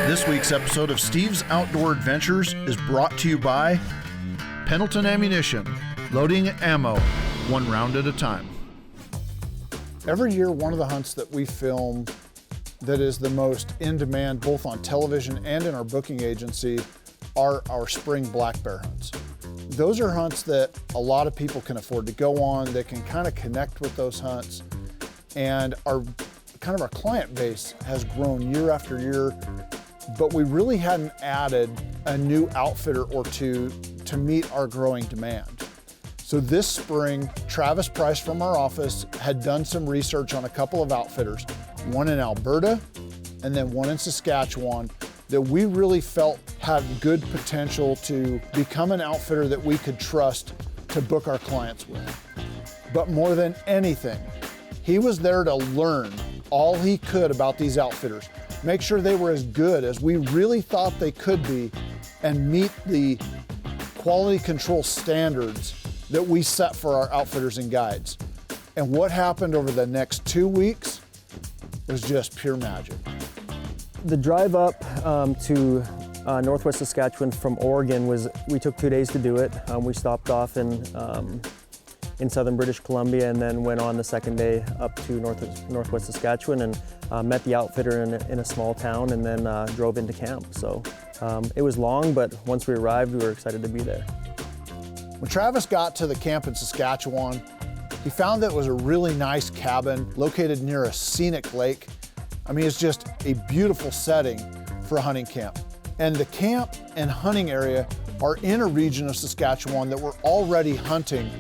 This week's episode of Steve's Outdoor Adventures is brought to you by Pendleton Ammunition, loading ammo, one round at a time. Every year, one of the hunts that we film that is the most in demand, both on television and in our booking agency, are our spring black bear hunts. Those are hunts that a lot of people can afford to go on, that can kind of connect with those hunts. And our client base has grown year after year, but we really hadn't added a new outfitter or two to meet our growing demand. So this spring, Travis Price from our office had done some research on a couple of outfitters, one in Alberta and then one in Saskatchewan, that we really felt had good potential to become an outfitter that we could trust to book our clients with. But more than anything, he was there to learn all he could about these outfitters, make sure they were as good as we really thought they could be, and meet the quality control standards that we set for our outfitters and guides. And what happened over the next 2 weeks was just pure magic. The drive up to northwest Saskatchewan from Oregon we took 2 days to do it. We stopped off in southern British Columbia and then went on the second day up to northwest Saskatchewan and met the outfitter in a small town and then drove into camp. So it was long, but once we arrived, we were excited to be there. When Travis got to the camp in Saskatchewan, he found that it was a really nice cabin located near a scenic lake. I mean, it's just a beautiful setting for a hunting camp. And the camp and hunting area are in a region of Saskatchewan that we're already hunting,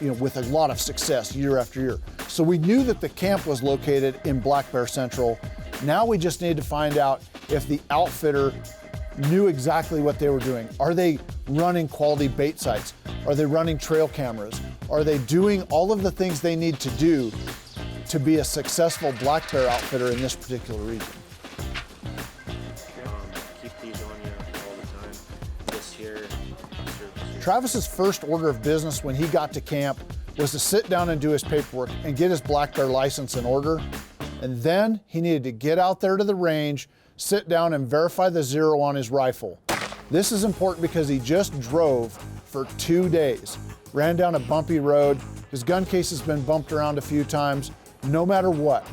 with a lot of success year after year. So we knew that the camp was located in Black Bear Central. Now we just need to find out if the outfitter knew exactly what they were doing. Are they running quality bait sites? Are they running trail cameras? Are they doing all of the things they need to do to be a successful black bear outfitter in this particular region? Keep these on you all the time. This here. Travis's first order of business when he got to camp was to sit down and do his paperwork and get his black bear license in order. And then he needed to get out there to the range, sit down and verify the zero on his rifle. This is important because he just drove for 2 days, ran down a bumpy road. His gun case has been bumped around a few times. No matter what,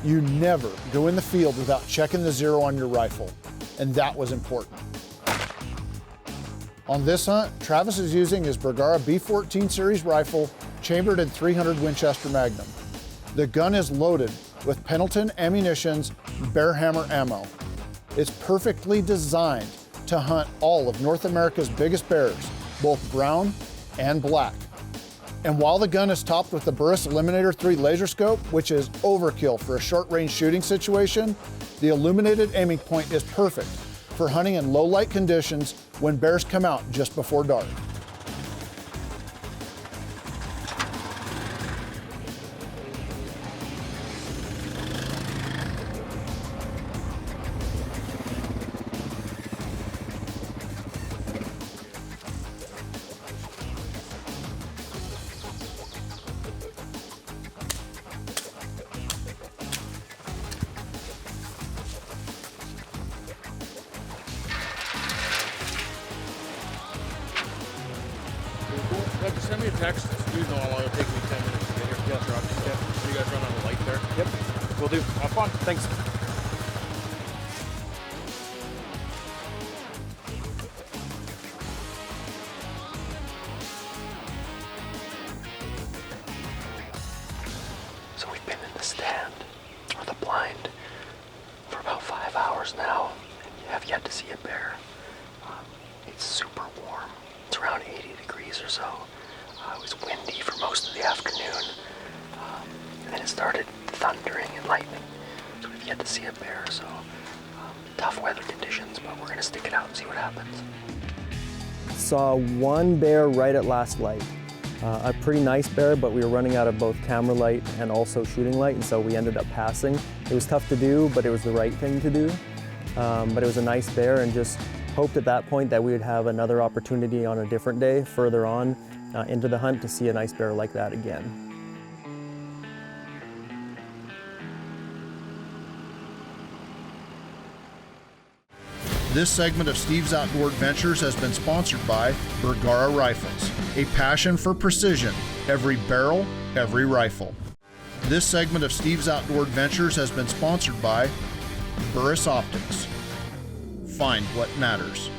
you never go in the field without checking the zero on your rifle. And that was important. On this hunt, Travis is using his Bergara B14 series rifle, chambered in .300 Winchester Magnum. The gun is loaded with Pendleton Ammunition's Bear Hammer ammo. It's perfectly designed to hunt all of North America's biggest bears, both brown and black. And while the gun is topped with the Burris Eliminator 3 laser scope, which is overkill for a short-range shooting situation, the illuminated aiming point is perfect for hunting in low light conditions when bears come out just before dark. Yeah, just send me a text. You know how long it'll take me 10 minutes to get here. Yeah, sure. So you guys run on the light there? Yep. Will do. Have fun. Thanks. So we've been in the stand, or the blind, for about 5 hours now, and have yet to see a bear. It's super warm. It's around 80 degrees or so. It was windy for most of the afternoon, and then it started thundering and lightning. So we've yet to see a bear, so tough weather conditions, but we're going to stick it out and see what happens. Saw one bear right at last light. A pretty nice bear, but we were running out of both camera light and also shooting light, and so we ended up passing. It was tough to do, but it was the right thing to do. But it was a nice bear, and just hoped at that point that we would have another opportunity on a different day further on into the hunt to see a nice bear like that again. This segment of Steve's Outdoor Adventures has been sponsored by Bergara Rifles, a passion for precision, every barrel, every rifle. This segment of Steve's Outdoor Adventures has been sponsored by Burris Optics. Find what matters.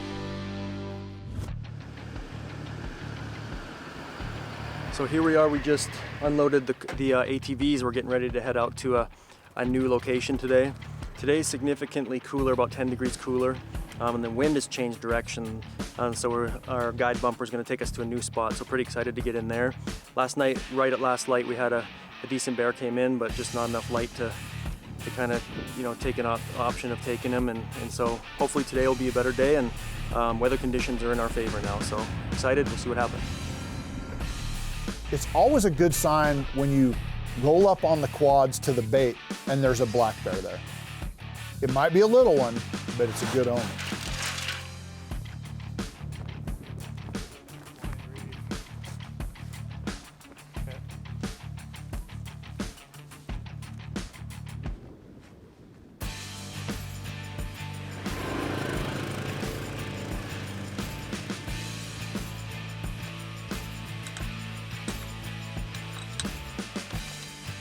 So here we are, we just unloaded the ATVs. We're getting ready to head out to a new location today. Today's significantly cooler, about 10 degrees cooler, and the wind has changed direction. So our guide bumper is going to take us to a new spot, so pretty excited to get in there. Last night, right at last light, we had a decent bear came in, but just not enough light to kind of, take an option of taking him. And so hopefully today will be a better day, and weather conditions are in our favor now. So excited, we'll see what happens. It's always a good sign when you roll up on the quads to the bait and there's a black bear there. It might be a little one, but it's a good omen.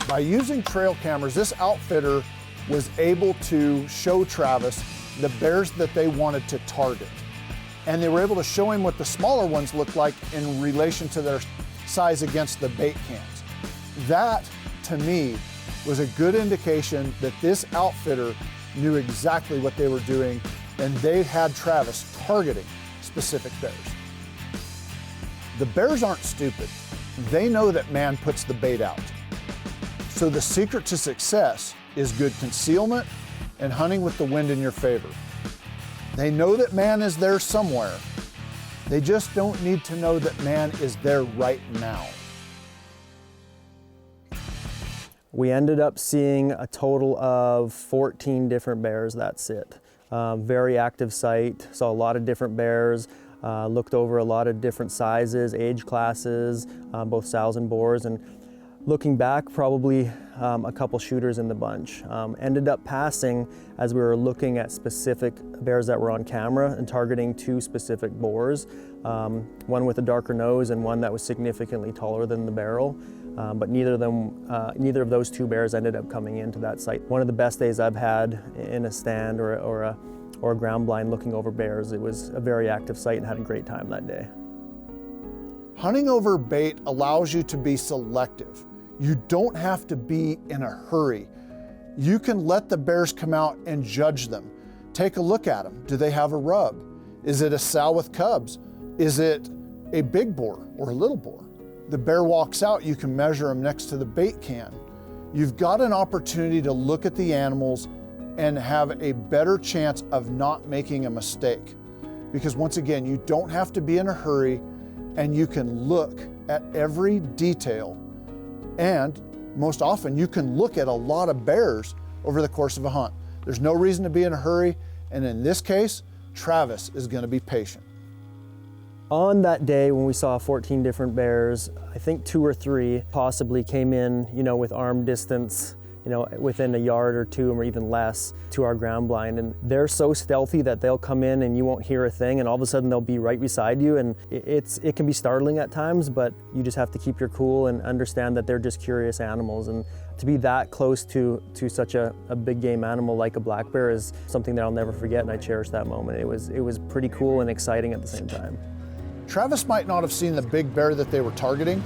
By using trail cameras, this outfitter was able to show Travis the bears that they wanted to target. And they were able to show him what the smaller ones looked like in relation to their size against the bait cans. That, to me, was a good indication that this outfitter knew exactly what they were doing, and they had Travis targeting specific bears. The bears aren't stupid. They know that man puts the bait out. So the secret to success is good concealment and hunting with the wind in your favor. They know that man is there somewhere. They just don't need to know that man is there right now. We ended up seeing a total of 14 different bears that sit. Very active site, saw a lot of different bears, looked over a lot of different sizes, age classes, both sows and boars, and looking back, probably a couple shooters in the bunch. Ended up passing as we were looking at specific bears that were on camera and targeting two specific boars, one with a darker nose and one that was significantly taller than the barrel. But neither of those two bears ended up coming into that site. One of the best days I've had in a stand or a ground blind looking over bears. It was a very active site and had a great time that day. Hunting over bait allows you to be selective. You don't have to be in a hurry. You can let the bears come out and judge them. Take a look at them. Do they have a rub? Is it a sow with cubs? Is it a big boar or a little boar? The bear walks out, you can measure him next to the bait can. You've got an opportunity to look at the animals and have a better chance of not making a mistake. Because once again, you don't have to be in a hurry, and you can look at every detail. And most often you can look at a lot of bears over the course of a hunt. There's no reason to be in a hurry, and in this case, Travis is going to be patient. On that day when we saw 14 different bears, I think 2 or 3 possibly came in, with arm distance, within a yard or 2 or even less to our ground blind. And they're so stealthy that they'll come in and you won't hear a thing, and all of a sudden they'll be right beside you. And it can be startling at times, but you just have to keep your cool and understand that they're just curious animals. And to be that close to such a big game animal like a black bear is something that I'll never forget, and I cherish that moment. It was pretty cool and exciting at the same time. Travis might not have seen the big bear that they were targeting,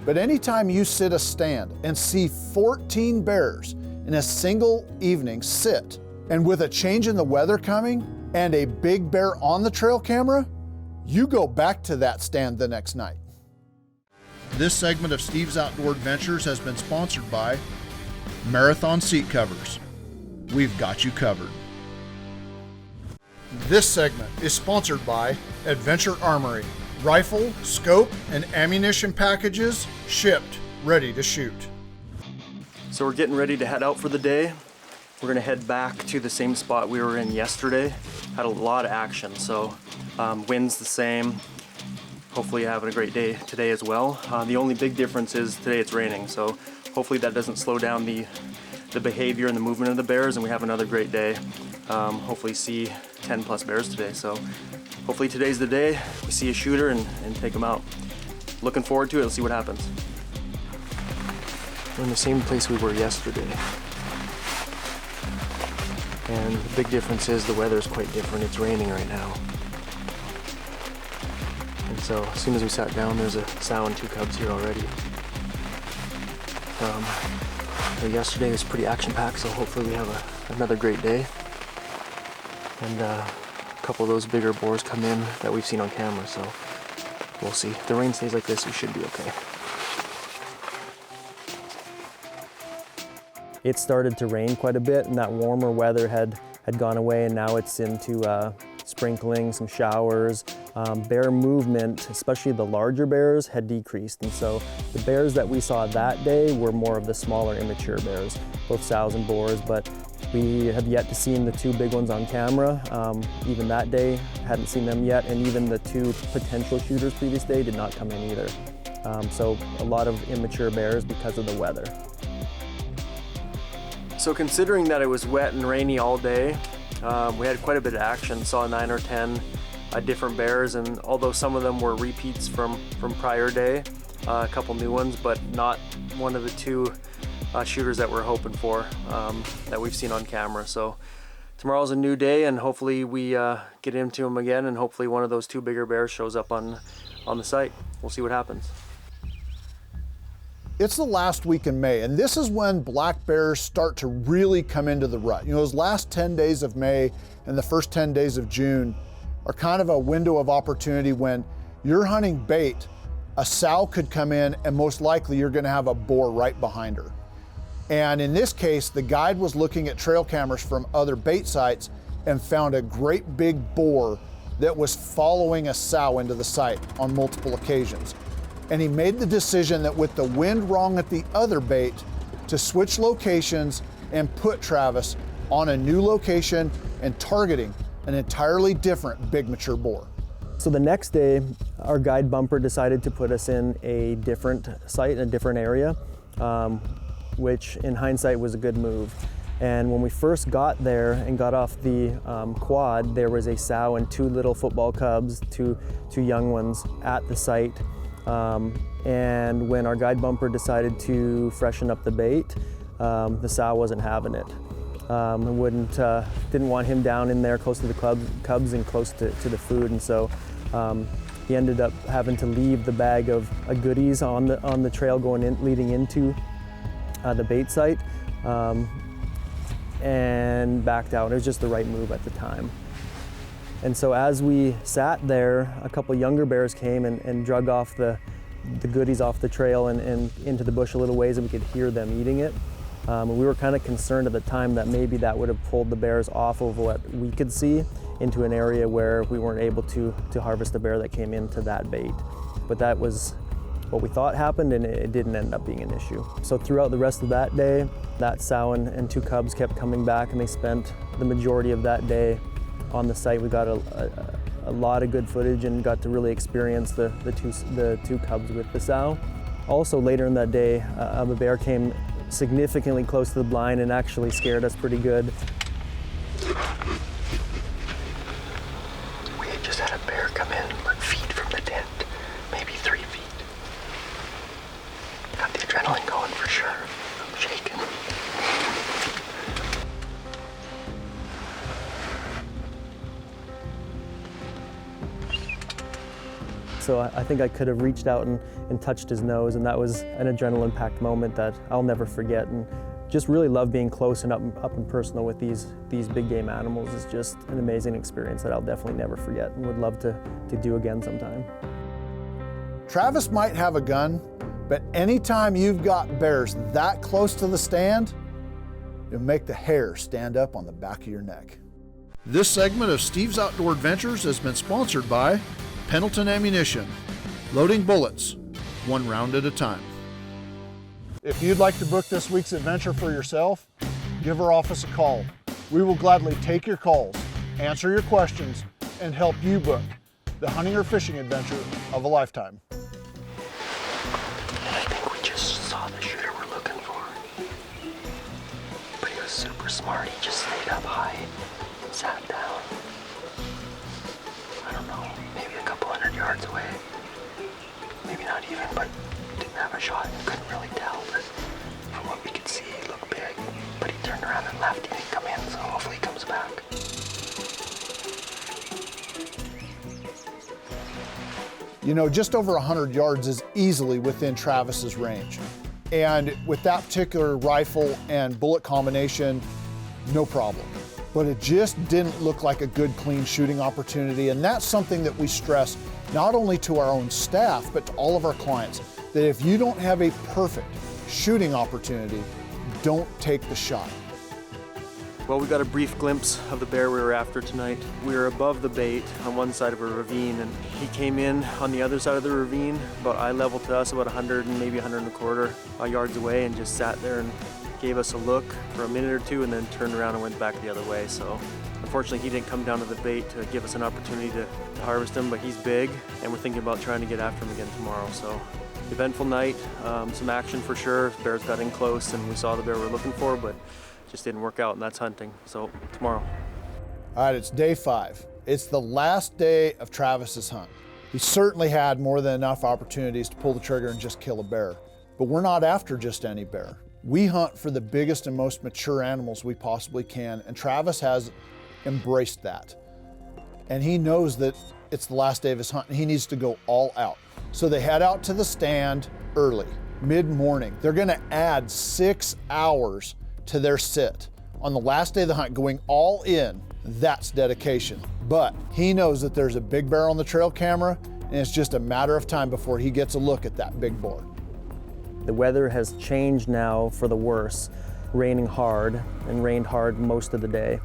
but anytime you sit a stand and see 14 bears in a single evening sit, and with a change in the weather coming and a big bear on the trail camera, you go back to that stand the next night. This segment of Steve's Outdoor Adventures has been sponsored by Marathon Seat Covers. We've got you covered. This segment is sponsored by Adventure Armory. Rifle, scope, and ammunition packages shipped, ready to shoot. So we're getting ready to head out for the day. We're gonna head back to the same spot we were in yesterday. Had a lot of action, so wind's the same. Hopefully having a great day today as well. The only big difference is today it's raining, so hopefully that doesn't slow down the behavior and the movement of the bears, and we have another great day. hopefully see 10 plus bears today. So hopefully today's the day we see a shooter and take them out. Looking forward to it. Let's see what happens. We're in the same place we were yesterday. And the big difference is the weather is quite different. It's raining right now. And so as soon as we sat down, there's a sow and 2 cubs here already. Yesterday was pretty action-packed, so hopefully we have another great day. And a couple of those bigger boars come in that we've seen on camera, so we'll see. If the rain stays like this, we should be okay. It started to rain quite a bit, and that warmer weather had gone away, and now it's into sprinkling, some showers. Bear movement, especially the larger bears, had decreased, and so the bears that we saw that day were more of the smaller, immature bears, both sows and boars, but we have yet to see the 2 big ones on camera. Even that day, hadn't seen them yet, and even the 2 potential shooters previous day did not come in either. So a lot of immature bears because of the weather. So considering that it was wet and rainy all day, we had quite a bit of action, saw 9 or 10 different bears, and although some of them were repeats from prior day, a couple new ones, but not one of the 2 shooters that we're hoping for that we've seen on camera. So tomorrow's a new day, and hopefully we get into them again, and hopefully one of those 2 bigger bears shows up on the site. We'll see what happens. It's the last week in May, and this is when black bears start to really come into the rut. You know, those last 10 days of May and the first 10 days of June are kind of a window of opportunity when you're hunting bait, a sow could come in, and most likely you're gonna have a boar right behind her. And in this case, the guide was looking at trail cameras from other bait sites and found a great big boar that was following a sow into the site on multiple occasions. And he made the decision that with the wind wrong at the other bait, to switch locations and put Travis on a new location and targeting an entirely different big mature boar. So the next day, our guide bumper decided to put us in a different site, in a different area, which in hindsight was a good move. And when we first got there and got off the quad, there was a sow and 2 little football cubs, two young ones at the site. And when our guide bumper decided to freshen up the bait, the sow wasn't having it. Didn't want him down in there close to the cubs and close to the food, and so he ended up having to leave the bag of goodies on the trail leading into the bait site, and backed out. It was just the right move at the time. And so as we sat there, a couple younger bears came and drug off the goodies off the trail and into the bush a little ways, and we could hear them eating it. And we were kind of concerned at the time that maybe that would have pulled the bears off of what we could see into an area where we weren't able to harvest a bear that came into that bait. But that was what we thought happened, and it didn't end up being an issue. So throughout the rest of that day, that sow and 2 cubs kept coming back, and they spent the majority of that day on the site. We got a lot of good footage and got to really experience the two cubs with the sow. Also later in that day, a bear came significantly close to the blind and actually scared us pretty good. We had just had a bear come in, like feet from the tent, maybe 3 feet. Got the adrenaline going for sure. I'm shaking. So I think I could have reached out and touched his nose, and that was an adrenaline-packed moment that I'll never forget. And just really love being close and up and personal with these big game animals. It's just an amazing experience that I'll definitely never forget and would love to do again sometime. Travis might have a gun, but anytime you've got bears that close to the stand, it'll make the hair stand up on the back of your neck. This segment of Steve's Outdoor Adventures has been sponsored by Pendleton Ammunition, loading bullets, 1 round at a time. If you'd like to book this week's adventure for yourself, give our office a call. We will gladly take your calls, answer your questions, and help you book the hunting or fishing adventure of a lifetime. And I think we just saw the shooter we're looking for. But he was super smart. He just stayed up high sat down, I don't know, maybe a couple hundred yards away. Maybe not even, but didn't have a shot and couldn't really tell. But from what we could see, he looked big. But he turned around and left. He didn't come in, so hopefully he comes back. You know, just over 100 yards is easily within Travis's range. And with that particular rifle and bullet combination, no problem. But it just didn't look like a good, clean shooting opportunity. And that's something that we stress not only to our own staff, but to all of our clients, that if you don't have a perfect shooting opportunity, don't take the shot. Well, we got a brief glimpse of the bear we were after tonight. We were above the bait on one side of a ravine, and he came in on the other side of the ravine, about eye level to us, about 100 and maybe 125 yards away, and just sat there and gave us a look for a minute or two and then turned around and went back the other way. So unfortunately, he didn't come down to the bait to give us an opportunity to harvest him, but he's big, and we're thinking about trying to get after him again tomorrow. So eventful night, some action for sure. Bears got in close and we saw the bear we're looking for, but just didn't work out, and that's hunting. So tomorrow. All right, it's day 5. It's the last day of Travis's hunt. He certainly had more than enough opportunities to pull the trigger and just kill a bear. But we're not after just any bear. We hunt for the biggest and most mature animals we possibly can, and Travis has embraced that. And he knows that it's the last day of his hunt and he needs to go all out. So they head out to the stand early, mid-morning. They're gonna add 6 hours to their sit. On the last day of the hunt, going all in, that's dedication. But he knows that there's a big bear on the trail camera, and it's just a matter of time before he gets a look at that big boar. The weather has changed now for the worse, raining hard, and rained hard most of the day.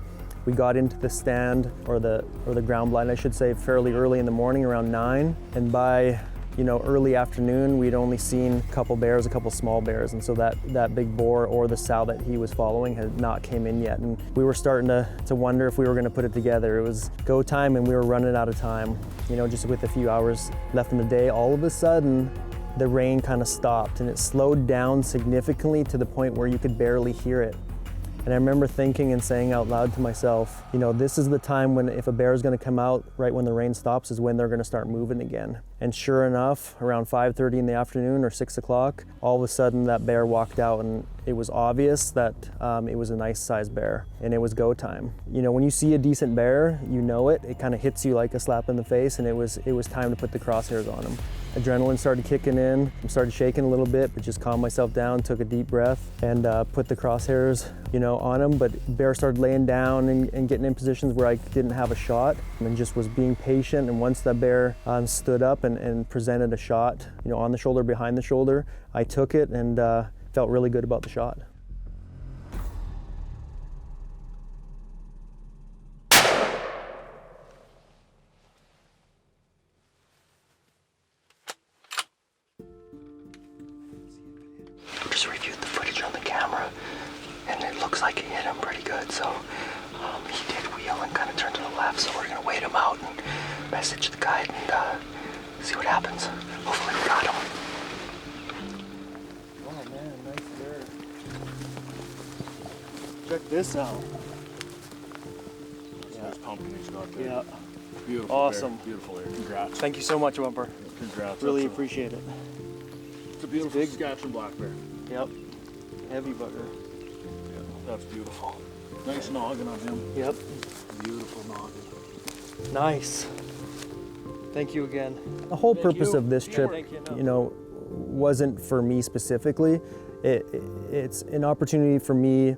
We got into the stand, or the ground blind, I should say, fairly early in the morning, around 9, and by early afternoon, we'd only seen a couple bears, a couple small bears, and so that big boar or the sow that he was following had not came in yet. And we were starting to wonder if we were gonna put it together. It was go time and we were running out of time. Just with a few hours left in the day, all of a sudden, the rain kind of stopped and it slowed down significantly to the point where you could barely hear it. And I remember thinking and saying out loud to myself, this is the time when if a bear is going to come out right when the rain stops is when they're going to start moving again. And sure enough, around 5:30 in the afternoon or 6 o'clock, all of a sudden that bear walked out, and it was obvious that it was a nice sized bear and it was go time. When you see a decent bear, it kind of hits you like a slap in the face, and it was time to put the crosshairs on him. Adrenaline started kicking in, I started shaking a little bit, but just calmed myself down, took a deep breath, and put the crosshairs, on him. But bear started laying down and getting in positions where I didn't have a shot, and just was being patient. And once that bear stood up and presented a shot, on the shoulder, behind the shoulder, I took it and felt really good about the shot. We just reviewed the footage on the camera, and it looks like it hit him pretty good. So he did wheel and kind of turn to the left. So we're gonna wait him out and message the guide and see what happens. Hopefully we got him. Oh man, nice bear. Check this out. That's nice pumpkin he's got there. Yeah. Beautiful. Awesome. Bear. Beautiful there. Congrats. Thank you so much, Whumper. Congrats. Really That's appreciate it. It's a beautiful big. Saskatchewan black bear. Yep. Heavy bugger. Yeah, that's beautiful. Nice noggin on him. Yep. Beautiful noggin. Nice. Thank you again. The whole purpose of this trip, wasn't for me specifically. It's an opportunity for me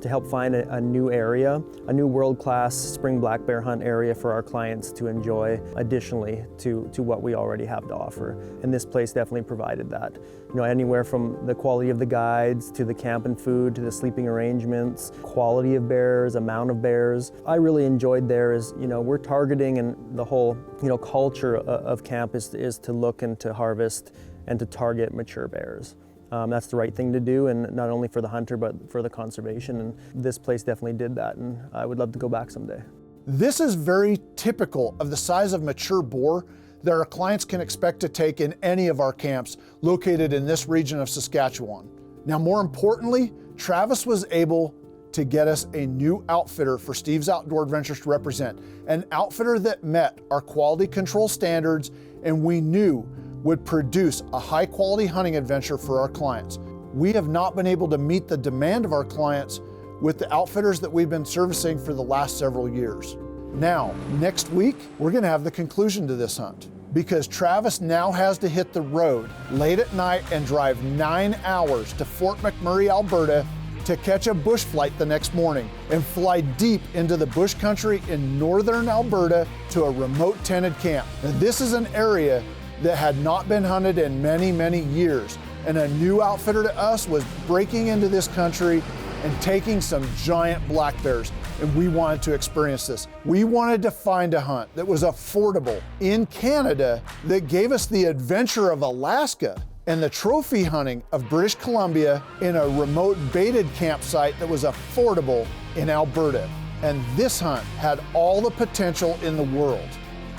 to help find a new area, a new world-class spring black bear hunt area for our clients to enjoy additionally to what we already have to offer. And this place definitely provided that. Anywhere from the quality of the guides to the camp and food to the sleeping arrangements, quality of bears, amount of bears. I really enjoyed there is, we're targeting, and the whole, culture of camp is to look and to harvest and to target mature bears. That's the right thing to do, and not only for the hunter, but for the conservation. And this place definitely did that, and I would love to go back someday. This is very typical of the size of mature boar that our clients can expect to take in any of our camps located in this region of Saskatchewan. Now, more importantly, Travis was able to to get us a new outfitter for Steve's Outdoor Adventures to represent, an outfitter that met our quality control standards and we knew would produce a high quality hunting adventure for our clients. We have not been able to meet the demand of our clients with the outfitters that we've been servicing for the last several years. Now, next week, we're gonna have the conclusion to this hunt because Travis now has to hit the road late at night and drive 9 hours to Fort McMurray, Alberta to catch a bush flight the next morning and fly deep into the bush country in northern Alberta to a remote tented camp. Now, this is an area that had not been hunted in many, many years, and a new outfitter to us was breaking into this country and taking some giant black bears, and we wanted to experience this. We wanted to find a hunt that was affordable in Canada that gave us the adventure of Alaska and the trophy hunting of British Columbia in a remote baited campsite that was affordable in Alberta. And this hunt had all the potential in the world.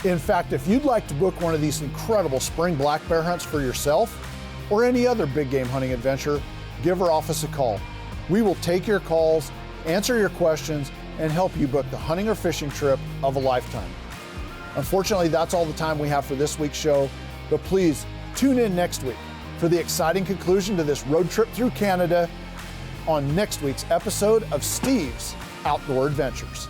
In fact, if you'd like to book one of these incredible spring black bear hunts for yourself or any other big game hunting adventure, give our office a call. We will take your calls, answer your questions, and help you book the hunting or fishing trip of a lifetime. Unfortunately, that's all the time we have for this week's show, but please tune in next week for the exciting conclusion to this road trip through Canada on next week's episode of Steve's Outdoor Adventures.